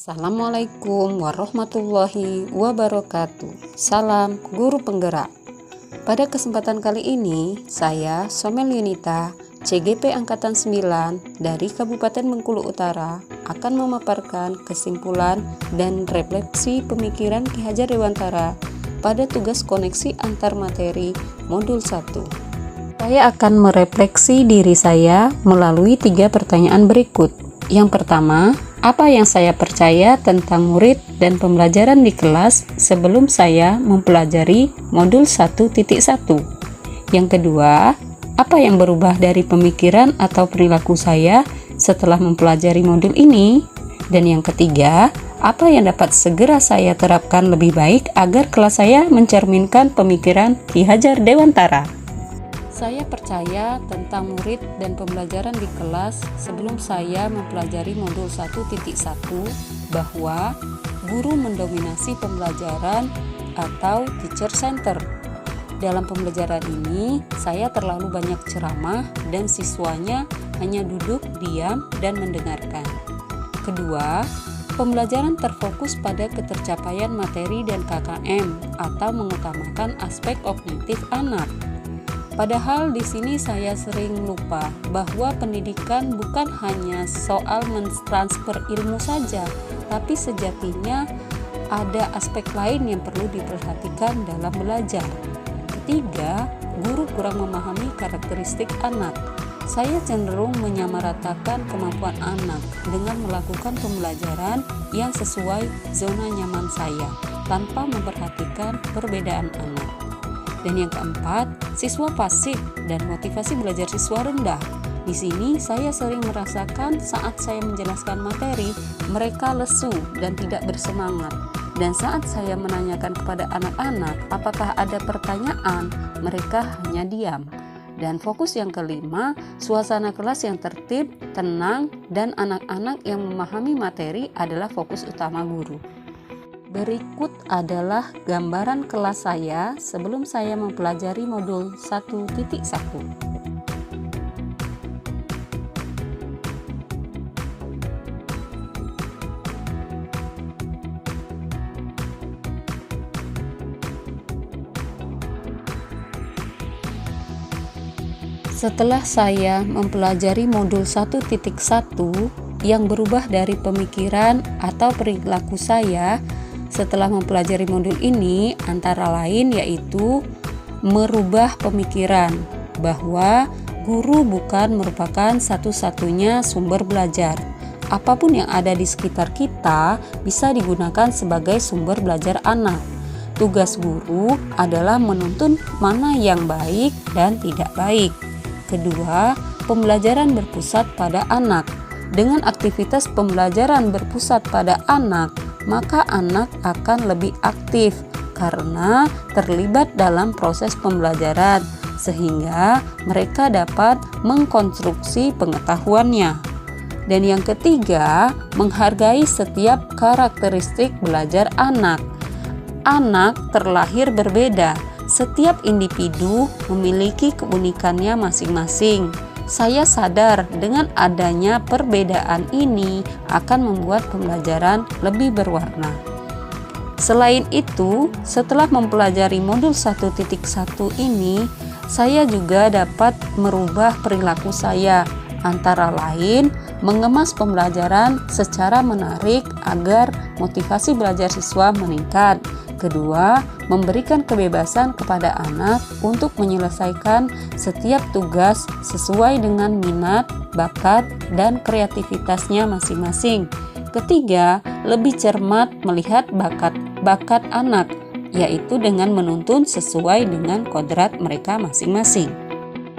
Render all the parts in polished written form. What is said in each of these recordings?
Assalamualaikum warahmatullahi wabarakatuh. Salam guru penggerak. Pada kesempatan kali ini, saya Somel Yunita, CGP Angkatan 9 dari Kabupaten Bengkulu Utara akan memaparkan kesimpulan dan refleksi pemikiran Ki Hajar Dewantara pada tugas koneksi antar materi modul 1. Saya akan merefleksi diri saya melalui 3 pertanyaan berikut. Yang pertama, apa yang saya percaya tentang murid dan pembelajaran di kelas sebelum saya mempelajari modul 1.1? Yang kedua, apa yang berubah dari pemikiran atau perilaku saya setelah mempelajari modul ini? Dan yang ketiga, apa yang dapat segera saya terapkan lebih baik agar kelas saya mencerminkan pemikiran Ki Hajar Dewantara? Saya percaya tentang murid dan pembelajaran di kelas sebelum saya mempelajari modul 1.1 bahwa guru mendominasi pembelajaran atau teacher center. Dalam pembelajaran ini, saya terlalu banyak ceramah dan siswanya hanya duduk, diam, dan mendengarkan. Kedua, pembelajaran terfokus pada ketercapaian materi dan KKM atau mengutamakan aspek kognitif anak. Padahal di sini saya sering lupa bahwa pendidikan bukan hanya soal mentransfer ilmu saja, tapi sejatinya ada aspek lain yang perlu diperhatikan dalam belajar. Ketiga, guru kurang memahami karakteristik anak. Saya cenderung menyamaratakan kemampuan anak dengan melakukan pembelajaran yang sesuai zona nyaman saya, tanpa memperhatikan perbedaan anak. Dan yang keempat, siswa pasif dan motivasi belajar siswa rendah. Di sini saya sering merasakan saat saya menjelaskan materi, mereka lesu dan tidak bersemangat. Dan saat saya menanyakan kepada anak-anak apakah ada pertanyaan, mereka hanya diam. Dan fokus yang kelima, suasana kelas yang tertib, tenang, dan anak-anak yang memahami materi adalah fokus utama guru. Berikut adalah gambaran kelas saya sebelum saya mempelajari modul 1.1. Setelah saya mempelajari modul 1.1 yang berubah dari pemikiran atau perilaku saya, setelah mempelajari modul ini antara lain yaitu merubah pemikiran bahwa guru bukan merupakan satu-satunya sumber belajar. Apapun yang ada di sekitar kita bisa digunakan sebagai sumber belajar anak. Tugas guru adalah menuntun mana yang baik dan tidak baik. Kedua, pembelajaran berpusat pada anak. Dengan aktivitas pembelajaran berpusat pada anak, maka anak akan lebih aktif karena terlibat dalam proses pembelajaran sehingga mereka dapat mengkonstruksi pengetahuannya. Dan yang ketiga, menghargai setiap karakteristik belajar anak. Anak terlahir berbeda, setiap individu memiliki keunikannya masing-masing. Saya sadar dengan adanya perbedaan ini akan membuat pembelajaran lebih berwarna. Selain itu, setelah mempelajari modul 1.1 ini, saya juga dapat merubah perilaku saya, antara lain mengemas pembelajaran secara menarik agar motivasi belajar siswa meningkat. Kedua, memberikan kebebasan kepada anak untuk menyelesaikan setiap tugas sesuai dengan minat, bakat, dan kreativitasnya masing-masing. Ketiga, lebih cermat melihat bakat anak, yaitu dengan menuntun sesuai dengan kodrat mereka masing-masing.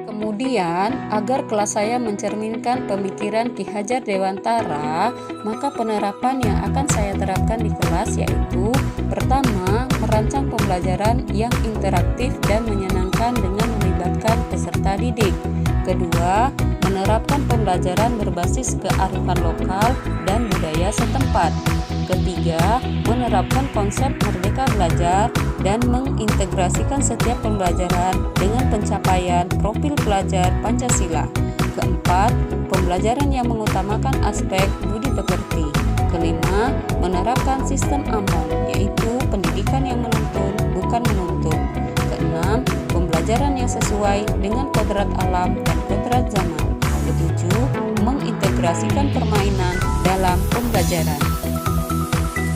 Kemudian, agar kelas saya mencerminkan pemikiran Ki Hajar Dewantara, maka penerapan yang akan saya terapkan di kelas yaitu: pertama, merancang pembelajaran yang interaktif dan menyenangkan dengan melibatkan peserta didik. Kedua, menerapkan pembelajaran berbasis kearifan lokal dan budaya setempat. Ketiga, menerapkan konsep merdeka belajar dan mengintegrasikan setiap pembelajaran dengan pencapaian profil pelajar Pancasila. Keempat, pembelajaran yang mengutamakan aspek budi pekerti. Kelima, menerapkan sistem AMON, yaitu pendidikan yang menuntun, bukan menuntut. Keenam, pembelajaran yang sesuai dengan kodrat alam dan kodrat zaman. Ketujuh, mengintegrasikan permainan dalam pembelajaran.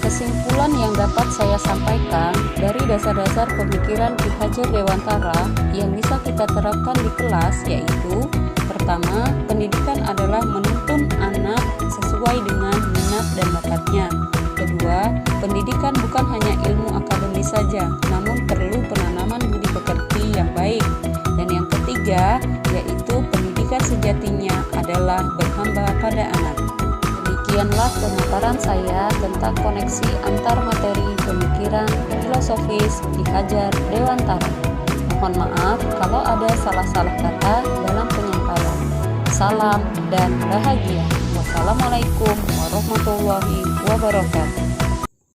Kesimpulan yang dapat saya sampaikan dari dasar-dasar pemikiran Ki Hajar Dewantara yang bisa kita terapkan di kelas yaitu: pertama, pendidikan adalah menuntun anak sesuai dengan minat dan bakatnya. Kedua, pendidikan bukan hanya ilmu akademis saja, namun perlu penanaman budi pekerti yang baik. Dan yang ketiga, yaitu pendidikan sejatinya adalah berhamba pada anak. Demikianlah pemaparan saya tentang koneksi antar materi pemikiran filosofis Ki Hajar Dewantara. Mohon maaf kalau ada salah-salah kata dalam penyampaian. Salam dan bahagia. Wassalamualaikum warahmatullahi wabarakatuh.